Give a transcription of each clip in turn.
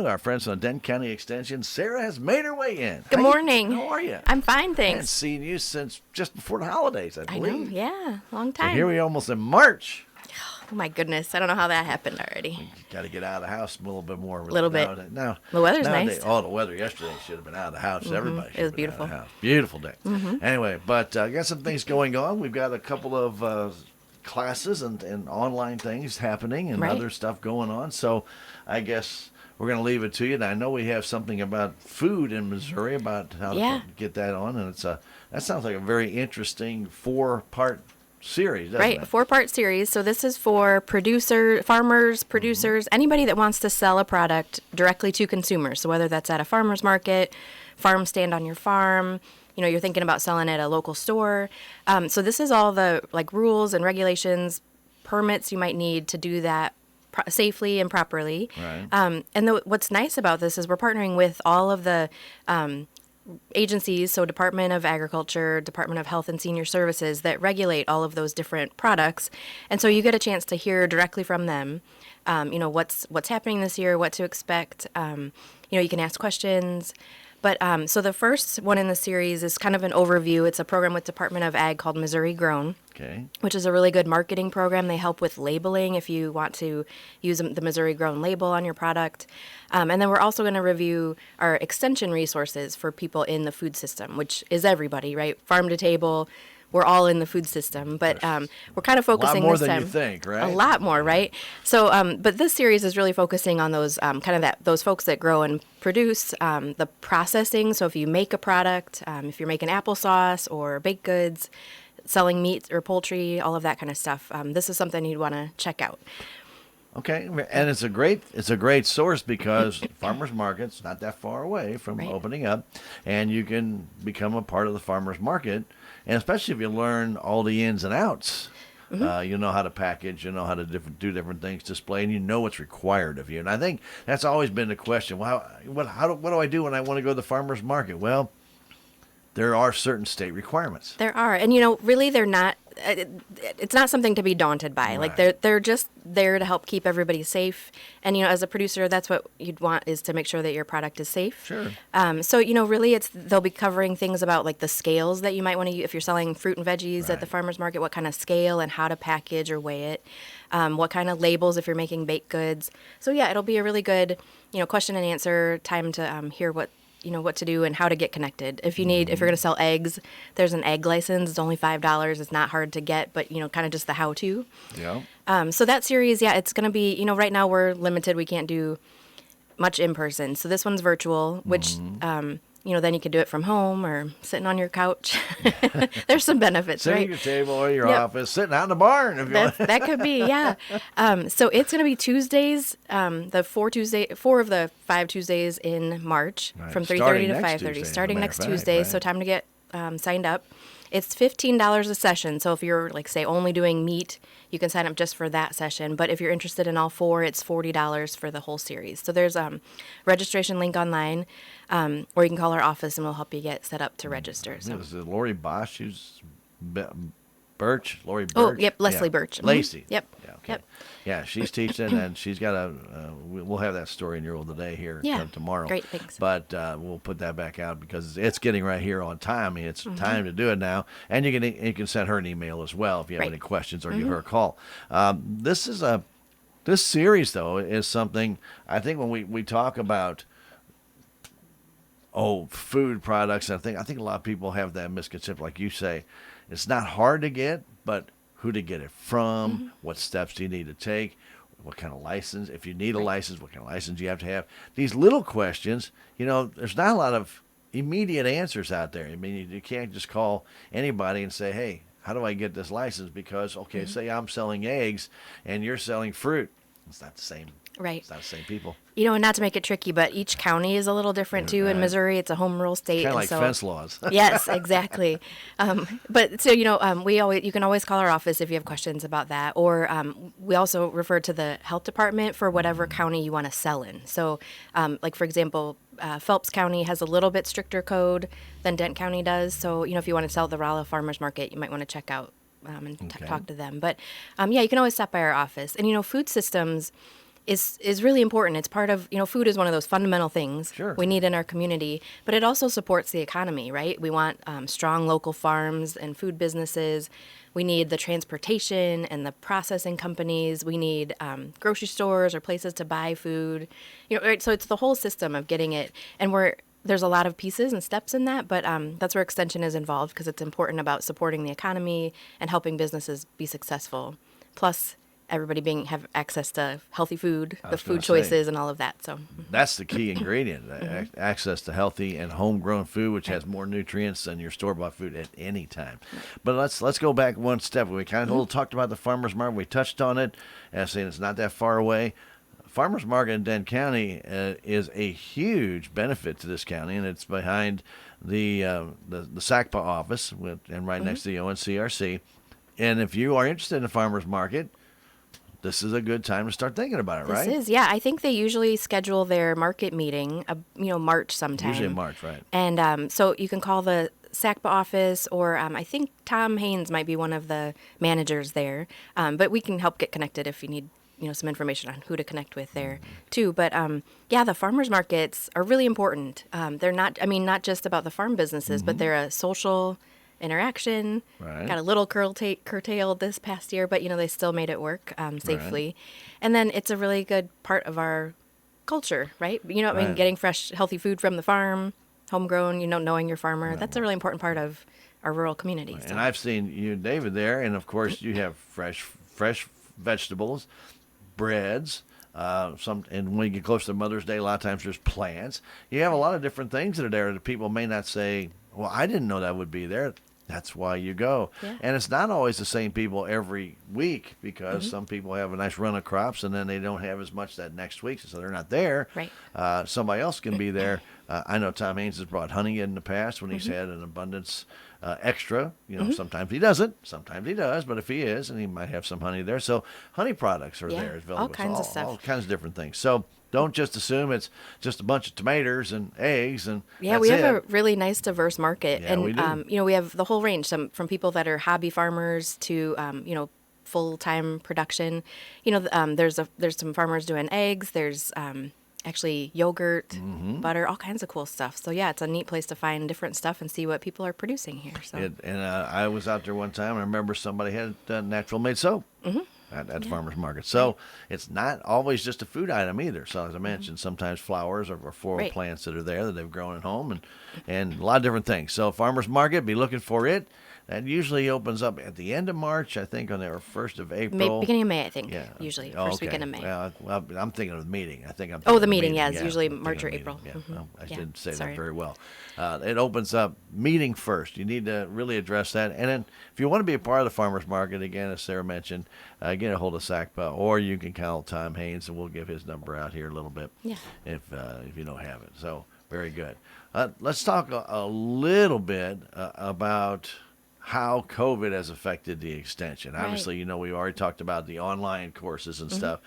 Our friends on Dent County Extension, Sarah has made her way in. Good morning. How are you? I'm fine, I haven't thanks. seen you since just before the holidays, I I know, believe. yeah, long So time. here we are almost in March. Oh my goodness, I don't know how that happened already. Got to get out of the house a little bit more. Little bit. Now, The weather's nowadays, nice. Oh, the weather yesterday should have been out of the house. Everybody should It was have been out of the beautiful. house. Beautiful day. Anyway, but got some things going on. We've got a couple of classes and online things happening and Right. other stuff going on. So I guess we're going to leave it to you. And I know we have something about food in Missouri about how Yeah. to get that on. And that sounds like a very interesting 4-part series, doesn't Right, it? 4-part series. So this is for farmers, producers, anybody that wants to sell a product directly to consumers. So whether that's at a farmer's market, farm stand on your farm, you're thinking about selling at a local store. So this is all the rules and regulations, permits you might need to do that safely and properly. Right. What's nice about this is we're partnering with all of the agencies, so Department of Agriculture, Department of Health and Senior Services, that regulate all of those different products. And so you get a chance to hear directly from them, what's happening this year, what to expect. You can ask questions. But so the first one in the series is kind of an overview. It's a program with Department of Ag called Missouri Grown, Okay. which is a really good marketing program. They help with labeling if you want to use the Missouri Grown label on your product. And then we're also going to review our extension resources for people in the food system, which is everybody, right? Farm to table. We're all in the food system, but we're kind of focusing A lot more this than time. you think, right? A lot more, right? So, but this series is really focusing on those those folks that grow and produce the processing. So, if you make a product, if you're making applesauce or baked goods, selling meat or poultry, all of that kind of stuff, this is something you'd want to check out. Okay, and it's a great source because farmers market's not that far away from Right. opening up, and you can become a part of the farmers market, and especially if you learn all the ins and outs. You know how to package, you know how to do different things, display, and you know what's required of you. And I think that's always been the question. Well, what do I do when I want to go to the farmers market? Well, there are certain state requirements. There are, and really, they're not. It's not something to be daunted by. Like Right. they're just there to help keep everybody safe. And as a producer, that's what you'd want, is to make sure that your product is safe. Sure. So really, they'll be covering things about like the scales that you might want to use if you're selling fruit and veggies at Right. the farmers market. What kind of scale and how to package or weigh it. What kind of labels if you're making baked goods. So yeah, it'll be a really good question and answer time to hear what to do and how to get connected. If you're going to sell eggs, there's an egg license. It's only $5. It's not hard to get, but kind of just the how-to. Yeah. So that series, yeah, it's going to be, right now we're limited. We can't do much in person. So this one's virtual, which, then you could do it from home or sitting on your couch. There's some benefits, Sitting right? at your table or your Yep. office, sitting out in the barn if you want. That could be, yeah. So it's going to be Tuesdays, the 4 of the 5 Tuesdays in March, Right. from 3:30 Starting to next 5:30. Tuesday, as a Starting matter next of fact, Tuesday, right. so time to get signed up. It's $15 a session. So if you're say only doing meat, you can sign up just for that session. But if you're interested in all 4, it's $40 for the whole series. So there's a registration link online, or you can call our office and we'll help you get set up to register. So. Is it Lori Bosch who's Birch? Lori Birch? Oh, yep, Leslie Birch. Mhm. Lacey. Yep. Yeah, okay. Yep. Yeah, she's teaching, and she's got we'll have that story in your old today here Yeah. tomorrow. Great, thanks. But we'll put that back out because it's getting right here on time. I mean, it's Mm-hmm. time to do it now. And you can send her an email as well if you have Right. Mm-hmm. any questions or give her a call. This series, though, is something I think when we talk about food products. I think a lot of people have that misconception, like you say, it's not hard to get, but who to get it from, what steps do you need to take, what kind of license, if you need a license, what kind of license you have to have. These little questions, there's not a lot of immediate answers out there. I mean, you can't just call anybody and say, hey, how do I get this license? Because, okay, say I'm selling eggs and you're selling fruit. It's not the same. Right. It's not the same people. And not to make it tricky, but each county is a little different too. In Right. Missouri, it's a home rule state. Kind of and like so, fence laws. Yes, exactly. But so you can always call our office if you have questions about that, or we also refer to the health department for whatever county you want to sell in. So, like for example, Phelps County has a little bit stricter code than Dent County does. So if you want to sell at the Rolla Farmers Market, you might want to check out and Okay. talk to them. But yeah, you can always stop by our office. And food systems. is really important. It's part of, food is one of those fundamental things Sure. we need in our community, but it also supports the economy, right? We want strong local farms and food businesses. We need the transportation and the processing companies. We need grocery stores or places to buy food. Right? So it's the whole system of getting it. And there's a lot of pieces and steps in that, but that's where Extension is involved because it's important about supporting the economy and helping businesses be successful. Plus, everybody have access to healthy food, the food choices, and all of that. So that's the key ingredient: access to healthy and homegrown food, which has more nutrients than your store-bought food at any time. But let's go back one step. We kind of talked about the farmers market. We touched on it, saying it's not that far away. Farmers market in Dent County is a huge benefit to this county, and it's behind the SACPA office and right next to the ONCRC. And if you are interested in the farmers market, this is a good time to start thinking about it, right? This is, yeah. I think they usually schedule their market meeting, March sometime. Usually in March, right? And so you can call the SACPA office, or I think Tom Haynes might be one of the managers there. But we can help get connected if you need, some information on who to connect with there too. But yeah, the farmers markets are really important. They're not just about the farm businesses, but they're a social interaction. Right. Got a little curtailed this past year, but they still made it work safely. Right. And then it's a really good part of our culture, right? Right. Getting fresh, healthy food from the farm, homegrown. Knowing your farmer. That's a really important part of our rural community. Right. So. And I've seen you, David, there, and of course you have fresh vegetables, breads. And when you get close to Mother's Day, a lot of times there's plants. You have a lot of different things that are there that people may not say, well, I didn't know that would be there. That's why you go. Yeah. And it's not always the same people every week because some people have a nice run of crops and then they don't have as much that next week, so they're not there. Right. Somebody else can be there. I know Tom Haynes has brought honey in the past when he's had an abundance extra. Sometimes he doesn't. Sometimes he does. But if he is, and he might have some honey there. So honey products are there available. All kinds of stuff. All kinds of different things. So don't just assume it's just a bunch of tomatoes and eggs and that's we have it. a really nice diverse market, Yeah, and we do. we have the whole range, from people that are hobby farmers to full-time production. There's some farmers doing eggs. There's actually yogurt, butter, all kinds of cool stuff. So yeah, it's a neat place to find different stuff and see what people are producing here. So I was out there one time and I remember somebody had natural made soap. At the farmer's market. So it's not always just a food item either. So as I mentioned, sometimes flowers or floral plants that are there that they've grown at home and a lot of different things. So farmer's market, be looking for it. That usually opens up at the end of March, I think, on the 1st of April. Beginning of May, I think. Yeah. Usually, Oh, first weekend of May. Well, I'm thinking of the meeting. I think I'm. Oh, thinking the of meeting, yeah, it's Yeah, usually I'm March thinking or of the April. meeting. Yeah. Mhm. I Yeah, didn't say sorry. that very well. It opens up meeting first. You need to really address that. And then if you want to be a part of the farmer's market, again, as Sarah mentioned, get a hold of SACPA, or you can call Tom Haynes, and we'll give his number out here a little bit if you don't have it. So very good. Let's talk a little bit about how COVID has affected the extension. Right. Obviously, we already talked about the online courses and stuff,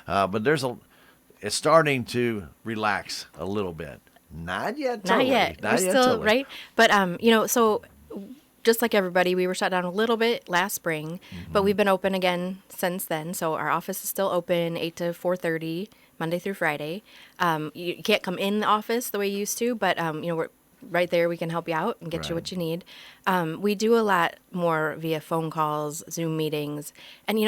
but it's starting to relax a little bit. Not yet. Totally. Not yet. We're still totally. right, but so just like everybody, we were shut down a little bit last spring, but we've been open again since then. So our office is still open 8 to 4:30 Monday through Friday. You can't come in the office the way you used to, but we're right there. We can help you out and get you what you need. We do a lot more via phone calls, Zoom meetings, and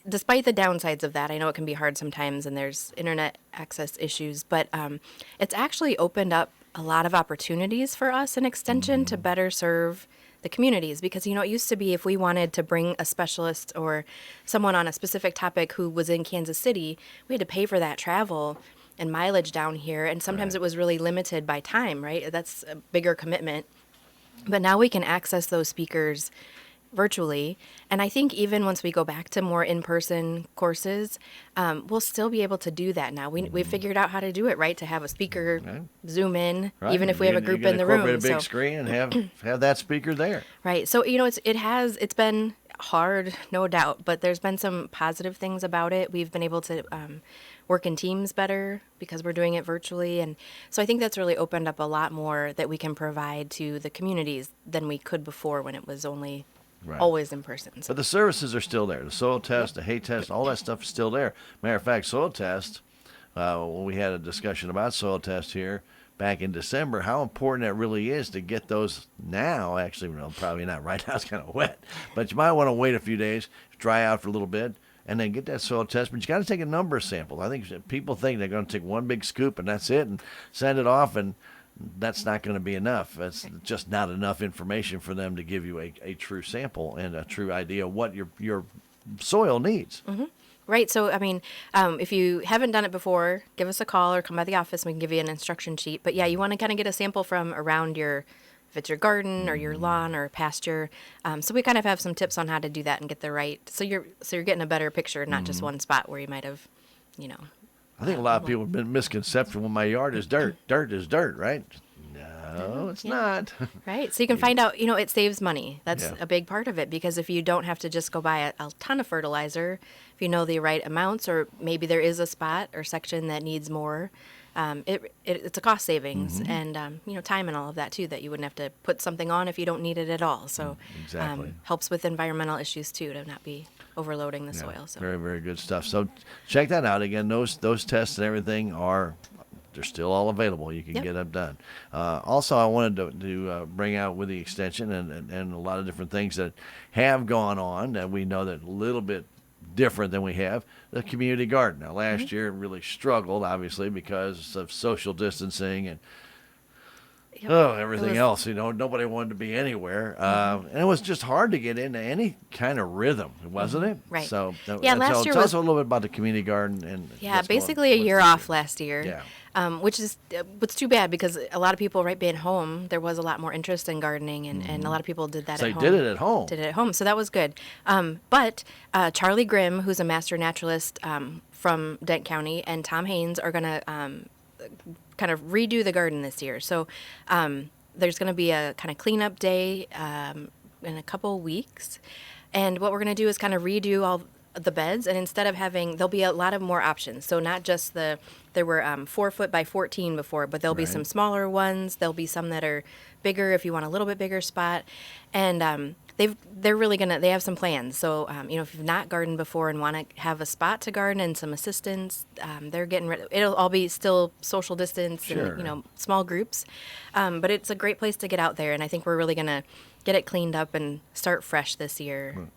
despite the downsides of that, I know it can be hard sometimes, and there's internet access issues, but it's actually opened up a lot of opportunities for us in Extension to better serve the communities, because it used to be if we wanted to bring a specialist or someone on a specific topic who was in Kansas City, we had to pay for that travel and mileage down here, and sometimes it was really limited by time, right? That's a bigger commitment. But now we can access those speakers virtually, and I think even once we go back to more in-person courses, we'll still be able to do that now. We've figured out how to do it, right? To have a speaker zoom in, even if we have a group in the room. Incorporate a big screen and have that speaker there. Right. So it's been hard, no doubt, but there's been some positive things about it. We've been able to work in teams better because we're doing it virtually, and so I think that's really opened up a lot more that we can provide to the communities than we could before when it was only Right. always in person. So. But the services are still there. The soil test, the hay test, all that stuff is still there. Matter of fact, soil test, when we had a discussion about soil test here back in December, how important that really is to get those now. Actually, well, probably not right now. It's kind of wet. But you might want to wait a few days, dry out for a little bit, and then get that soil test. But you got to take a number of samples. I think people think they're going to take one big scoop and that's it and send it off, and that's not going to be enough. That's just not enough information for them to give you a true sample and a true idea of what your soil needs. Mm-hmm. Right. So, I mean, if you haven't done it before, give us a call or come by the office and we can give you an instruction sheet. But yeah, you want to kind of get a sample from around if it's your garden or your lawn or pasture. So we kind of have some tips on how to do that and get the right. So you're getting a better picture, not just one spot where you might have, I think a lot of people have been misconception when my yard is dirt. Dirt is dirt, right? No, it's not. Right. So you can find out, it saves money. That's Yeah. a big part of it, because if you don't have to just go buy a ton of fertilizer, if you know the right amounts, or maybe there is a spot or section that needs more, it's a cost savings and, time and all of that too, that you wouldn't have to put something on if you don't need it at all. So Exactly. helps with environmental issues too, to not be overloading the soil. So Very, very good stuff. So check that out. Again, those tests and everything they're still all available. You can Yep. get them done. Also, I wanted to bring out with the extension and a lot of different things that have gone on that we know that a little bit different than we have, the community garden. Now, last year it really struggled, obviously, because of social distancing and Yep. everything It was- else. Nobody wanted to be anywhere. And it was just hard to get into any kind of rhythm, wasn't it? Right. So, Yeah, last year tell was- us a little bit about the community garden. And Yeah, what's going- basically a what's year this off last year. Yeah. Which is what's too bad, because a lot of people, right, being home, there was a lot more interest in gardening, and a lot of people did that So at you home. did it at home. Did it at home, so that was good. But Charlie Grimm, who's a master naturalist from Dent County, and Tom Haynes are going to kind of redo the garden this year. So there's going to be a kind of cleanup day in a couple weeks. And what we're going to do is kind of redo all the beds, and instead of there'll be a lot of more options. So not just there were 4 foot by 14 before, but there'll be Right. some smaller ones. There'll be some that are bigger if you want a little bit bigger spot. And they have some plans. So, if you've not gardened before and want to have a spot to garden and some assistance, they're getting ready. It'll all be still social distance Sure. and, small groups. But it's a great place to get out there. And I think we're really going to get it cleaned up and start fresh this year.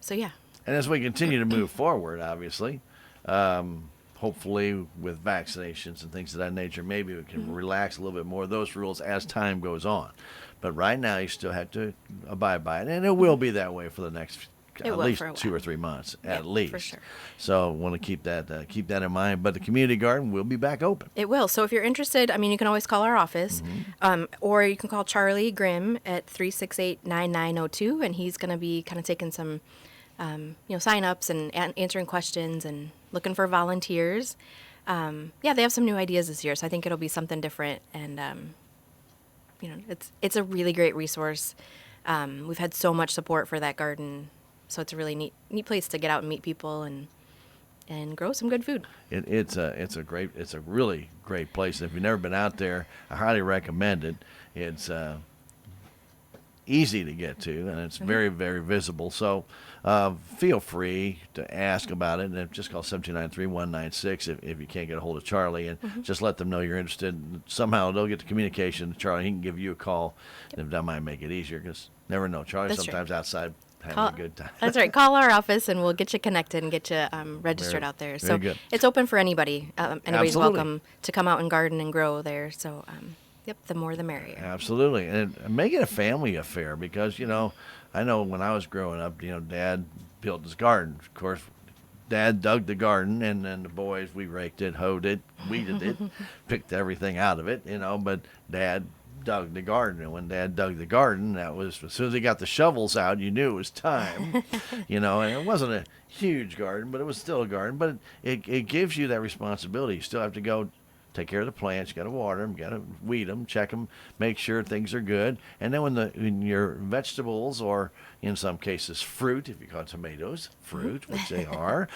So, yeah. And as we continue to move forward, obviously, hopefully with vaccinations and things of that nature, maybe we can relax a little bit more of those rules as time goes on. But right now, you still have to abide by it, and it will be that way for the next It at will least for a 2 or while. 3 months, Yeah, at least. for sure. So, want to keep that in mind. But the community garden will be back open. It will. So if you're interested, you can always call our office, or you can call Charlie Grimm at 368-9902, and he's going to be kind of taking some, sign-ups and answering questions and looking for volunteers. They have some new ideas this year, so I think it'll be something different. And, it's a really great resource. We've had so much support for that garden, so it's a really neat place to get out and meet people and grow some good food. It's a really great place. If you've never been out there, I highly recommend it. It's easy to get to, and it's very, very visible. So feel free to ask about it, and just call 729-3196 if you can't get a hold of Charlie, and just let them know you're interested. Somehow they'll get the communication to Charlie. He can give you a call, and that might make it easier, because never know. Charlie's That's true. sometimes outside having Call- a good time. That's right. Call our office and we'll get you connected and get you registered Very- out there. very So good. it's open for anybody. Anybody's Absolutely. welcome to come out and garden and grow there. So, the more the merrier. Absolutely, and make it a family affair, because I know when I was growing up, Dad built his garden. Of course, Dad dug the garden, and then the boys, we raked it, hoed it, weeded it, picked everything out of it, But Dad dug the garden, and when Dad dug the garden, that was as soon as he got the shovels out, you knew it was time. And it wasn't a huge garden, but it was still a garden. But it gives you that responsibility. You still have to go take care of the plants. You got to water them, got to weed them, check them, make sure things are good. And then when your vegetables, or in some cases fruit, if you call tomatoes fruit, which they are,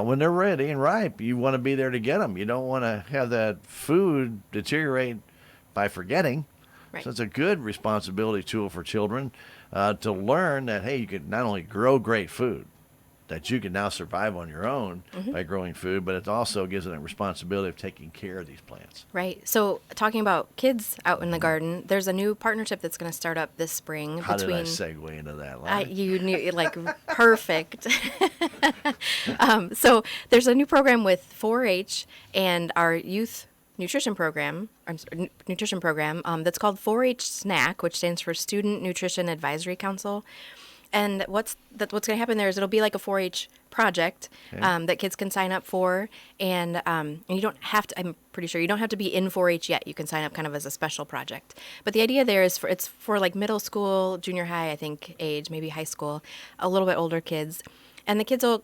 when they're ready and ripe, you want to be there to get them. You don't want to have that food deteriorate by forgetting. Right. So it's a good responsibility tool for children to learn that, hey, you can not only grow great food, that you can now survive on your own by growing food, but it also gives them a responsibility of taking care of these plants. Right. So, talking about kids out in the garden, there's a new partnership that's going to start up this spring How did I between. segue into that, Larry? You knew, like, perfect. So, there's a new program with 4-H and our youth nutrition program, that's called 4-H SNAC, which stands for Student Nutrition Advisory Council. And what's going to happen there is it'll be like a 4-H project that kids can sign up for, and you don't have to. I'm pretty sure you don't have to be in 4-H yet. You can sign up kind of as a special project. But the idea there is it's for like middle school, junior high, I think age, maybe high school, a little bit older kids, and the kids will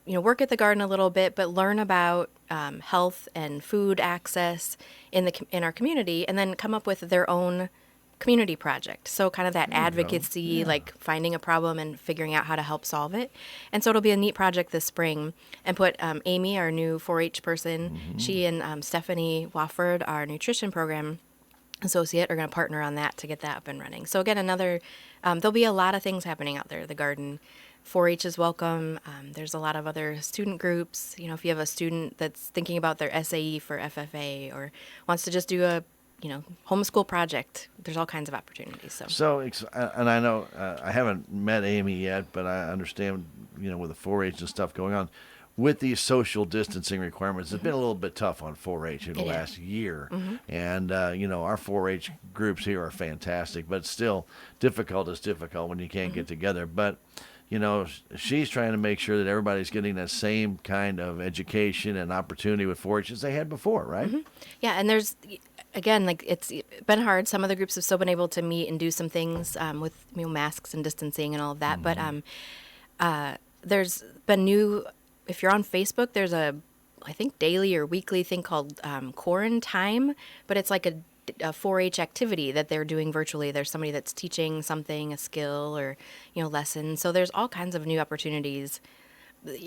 work at the garden a little bit, but learn about health and food access in our community, and then come up with their own community project. So kind of that advocacy, like finding a problem and figuring out how to help solve it. And so it'll be a neat project this spring, and put Amy, our new 4-H person, she and Stephanie Wofford, our nutrition program associate, are going to partner on that to get that up and running. So again, there'll be a lot of things happening out there at the garden. 4-H is welcome. There's a lot of other student groups. If you have a student that's thinking about their SAE for FFA or wants to just do a homeschool project, there's all kinds of opportunities. So, and I know I haven't met Amy yet, but I understand, with the 4-H and stuff going on, with these social distancing requirements, it's been a little bit tough on 4-H in the last year. And, our 4-H groups here are fantastic, but still difficult is difficult when you can't get together. But, she's trying to make sure that everybody's getting that same kind of education and opportunity with 4-H as they had before, right? Yeah, and there's, again, like, it's been hard. Some of the groups have still been able to meet and do some things with masks and distancing and all of that. But there's been if you're on Facebook, there's I think daily or weekly thing called Quarantine, but it's like a 4-H activity that they're doing virtually. There's somebody that's teaching something, a skill or lesson. So there's all kinds of new opportunities.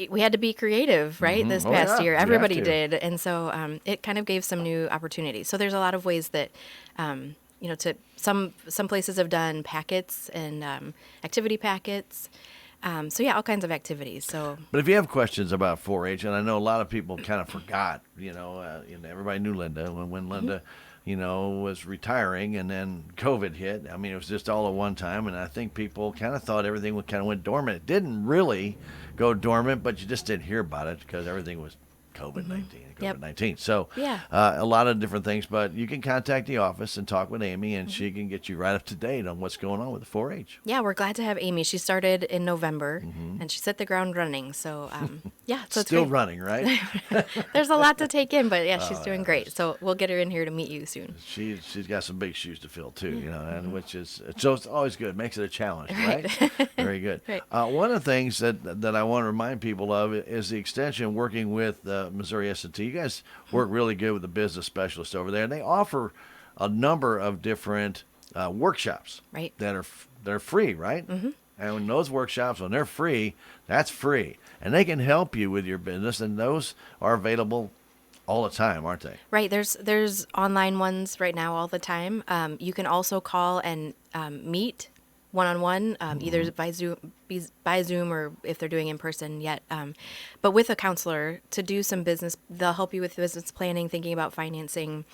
We had to be creative, right? This past year, everybody did, and so it kind of gave some new opportunities. So there's a lot of ways that to some places have done packets and activity packets. So yeah, all kinds of activities. So, but if you have questions about 4-H, and I know a lot of people kind of forgot, everybody knew Linda when Linda, was retiring, and then COVID hit. I mean, it was just all at one time, and I think people kind of thought everything kind of went dormant. It didn't really go dormant, but you just didn't hear about it because everything was COVID-19. COVID-19. So a lot of different things, but you can contact the office and talk with Amy, and she can get you right up to date on what's going on with the 4-H. Yeah, we're glad to have Amy. She started in November, and she's hit the ground running. So so still it's running, right? There's a lot to take in, but yeah, she's doing great. So we'll get her in here to meet you soon. She's got some big shoes to fill too, and which is so it's always good. Makes it a challenge, right? Very good. Right. One of the things that I want to remind people of is the extension working with Missouri S&T. You guys work really good with the business specialists over there, and they offer a number of different workshops that are free, right? And when those workshops, when they're free, that's free, and they can help you with your business, and those are available all the time, aren't they? Right. There's online ones right now all the time. You can also call and meet one-on-one, either by Zoom or if they're doing in person yet, but with a counselor to do some business. They'll help you with business planning, thinking about financing,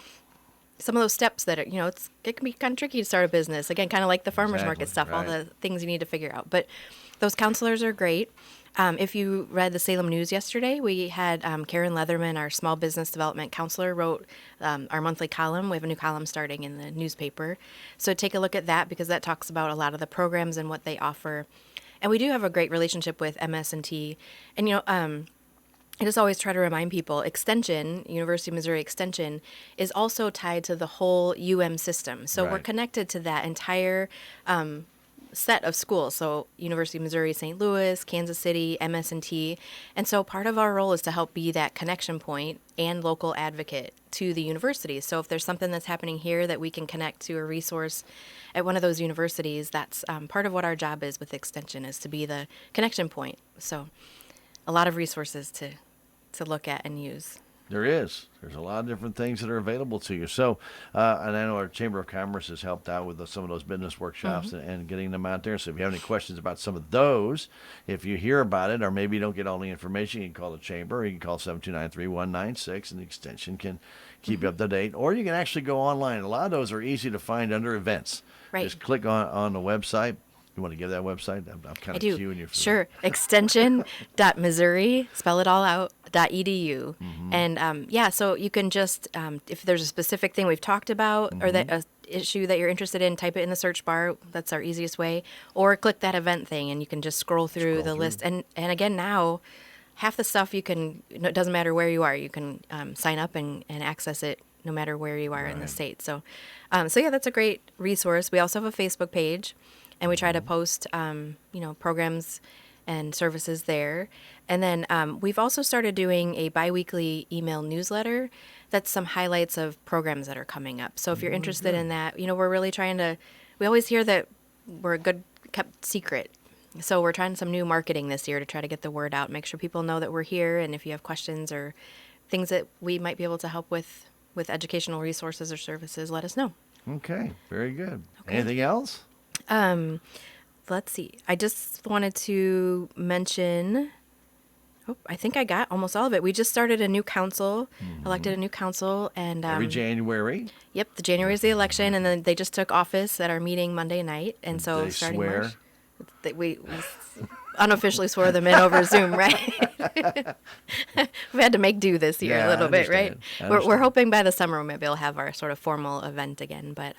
some of those steps that are, it can be kind of tricky to start a business. Again, kind of like the farmer's market stuff, all the things you need to figure out. But those counselors are great. If you read the Salem News yesterday, we had Karen Leatherman, our small business development counselor, wrote our monthly column. We have a new column starting in the newspaper. So take a look at that, because that talks about a lot of the programs and what they offer. And we do have a great relationship with MS&T. And, I just always try to remind people, Extension, University of Missouri Extension, is also tied to the whole system. So we're connected to that entire set of schools. So University of Missouri, St. Louis, Kansas City, MS&T. And so part of our role is to help be that connection point and local advocate to the university. So if there's something that's happening here that we can connect to a resource at one of those universities, that's part of what our job is with Extension, is to be the connection point. So a lot of resources to look at and use. There is. There's a lot of different things that are available to you. So, and I know our Chamber of Commerce has helped out with some of those business workshops and getting them out there. So if you have any questions about some of those, if you hear about it or maybe you don't get all the information, you can call the Chamber or you can call 729-3196 and the extension can keep you up to date. Or you can actually go online. A lot of those are easy to find under events. Right. Just click on the website. You want to give that website? I'm kind I of do. cueing you for Sure. Extension.missouri, spell it all out, .edu. And yeah, so you can just, if there's a specific thing we've talked about or that issue that you're interested in, type it in the search bar. That's our easiest way. Or click that event thing and you can just scroll through the list. And again, now, half the stuff you can, it doesn't matter where you are, you can sign up and access it no matter where you are in the state. So, so yeah, that's a great resource. We also have a Facebook page. And we try to post, programs and services there. And then we've also started doing a biweekly email newsletter that's some highlights of programs that are coming up. So if you're interested in that, we're really trying to, we always hear that we're a good kept secret. So we're trying some new marketing this year to try to get the word out, make sure people know that we're here. And if you have questions or things that we might be able to help with educational resources or services, let us know. Okay, very good. Okay. Anything else? Let's see. I just wanted to mention, I think I got almost all of it. We just started a new council, elected a new council, and Every January. Yep, the January is the election, and then they just took office at our meeting Monday night, and so They starting swear. March, we unofficially swore them in over Zoom, right? We had to make do this year Yeah, a little I bit, right? understand. I We're understand. hoping by the summer maybe we'll have our sort of formal event again, but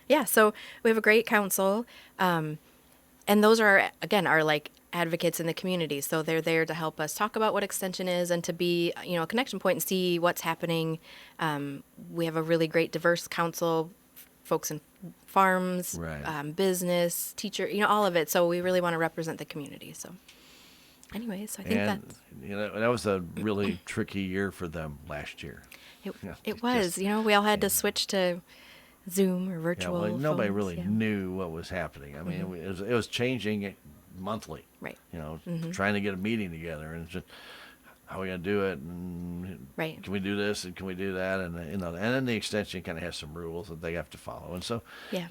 yeah. So we have a great council, and those are again our like advocates in the community. So they're there to help us talk about what extension is and to be a connection point and see what's happening. We have a really great diverse council, folks in farms, Right. business, teacher, all of it. So we really want to represent the community. So anyways, I think And that's that was a really tricky year for them last year. it. Yeah, It was, just- we all had to switch to Zoom or Yeah, virtual. well, nobody phones, really yeah. knew what was happening. I mean, it was changing monthly. Right. Trying to get a meeting together and just how are we gonna do it, and Right. can we do this and can we do that, and and then the extension kind of has some rules that they have to follow, and so Yeah.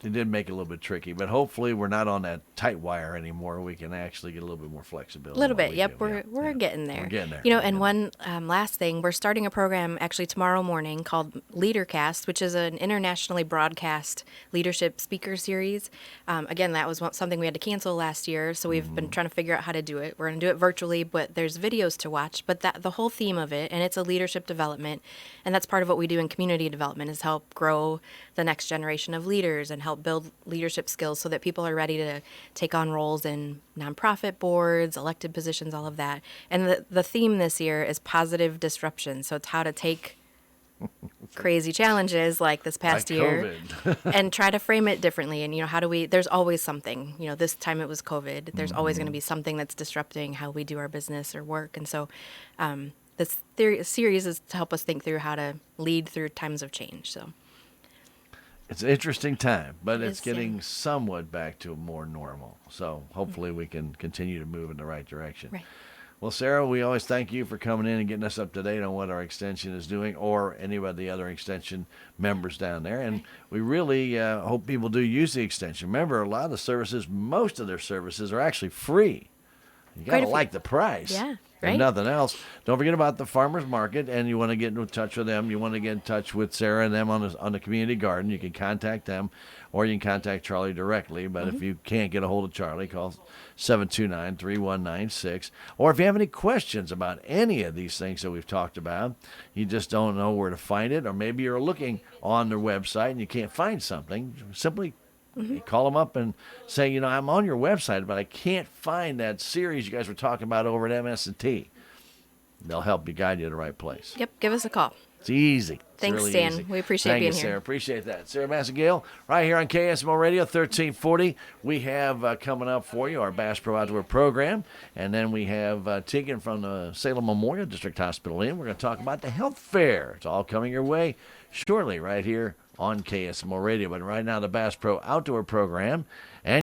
it did make it a little bit tricky, but hopefully we're not on that tight wire anymore. We can actually get a little bit more flexibility. A little in what bit. we Yep. do. We're Yeah. getting there. We're getting there. And one last thing, we're starting a program actually tomorrow morning called LeaderCast, which is an internationally broadcast leadership speaker series. Again, that was something we had to cancel last year, so we've been trying to figure out how to do it. We're going to do it virtually, but there's videos to watch. But the whole theme of it, and it's a leadership development, and that's part of what we do in community development, is help grow the next generation of leaders and help build leadership skills so that people are ready to take on roles in nonprofit boards, elected positions, all of that. And the theme this year is positive disruption. So it's how to take crazy challenges like this past Like year COVID. and try to frame it differently. And, how do there's always something, this time it was COVID. There's always going to be something that's disrupting how we do our business or work. And so this series is to help us think through how to lead through times of change. So It's an interesting time, but It it's is, yeah. getting somewhat back to more normal. So hopefully we can continue to move in the right direction. Right. Well, Sarah, we always thank you for coming in and getting us up to date on what our extension is doing, or any of the other extension members down there. And we really hope people do use the extension. Remember, a lot of the services, most of their services are actually free. You got Quite to a few. like the price. Yeah, If right. nothing else. Don't forget about the farmers market, and you want to get in touch with them. You want to get in touch with Sarah and them on the community garden. You can contact them, or you can contact Charlie directly. But if you can't get a hold of Charlie, call 729-3196. Or if you have any questions about any of these things that we've talked about, you just don't know where to find it, or maybe you're looking on their website and you can't find something, simply you call them up and say, I'm on your website, but I can't find that series you guys were talking about over at MS&T. They'll help you guide you to the right place. Yep, give us a call. It's easy. It's Thanks, really Stan. easy. We appreciate Thank being you, here. Sarah. Appreciate that. Sarah Massagale, right here on KSMO Radio 1340. We have coming up for you our Bass Pro Outdoor program, and then we have Tegan from the Salem Memorial District Hospital in. We're going to talk about the health fair. It's all coming your way shortly right here on KSMO Radio. But right now, the Bass Pro Outdoor program. And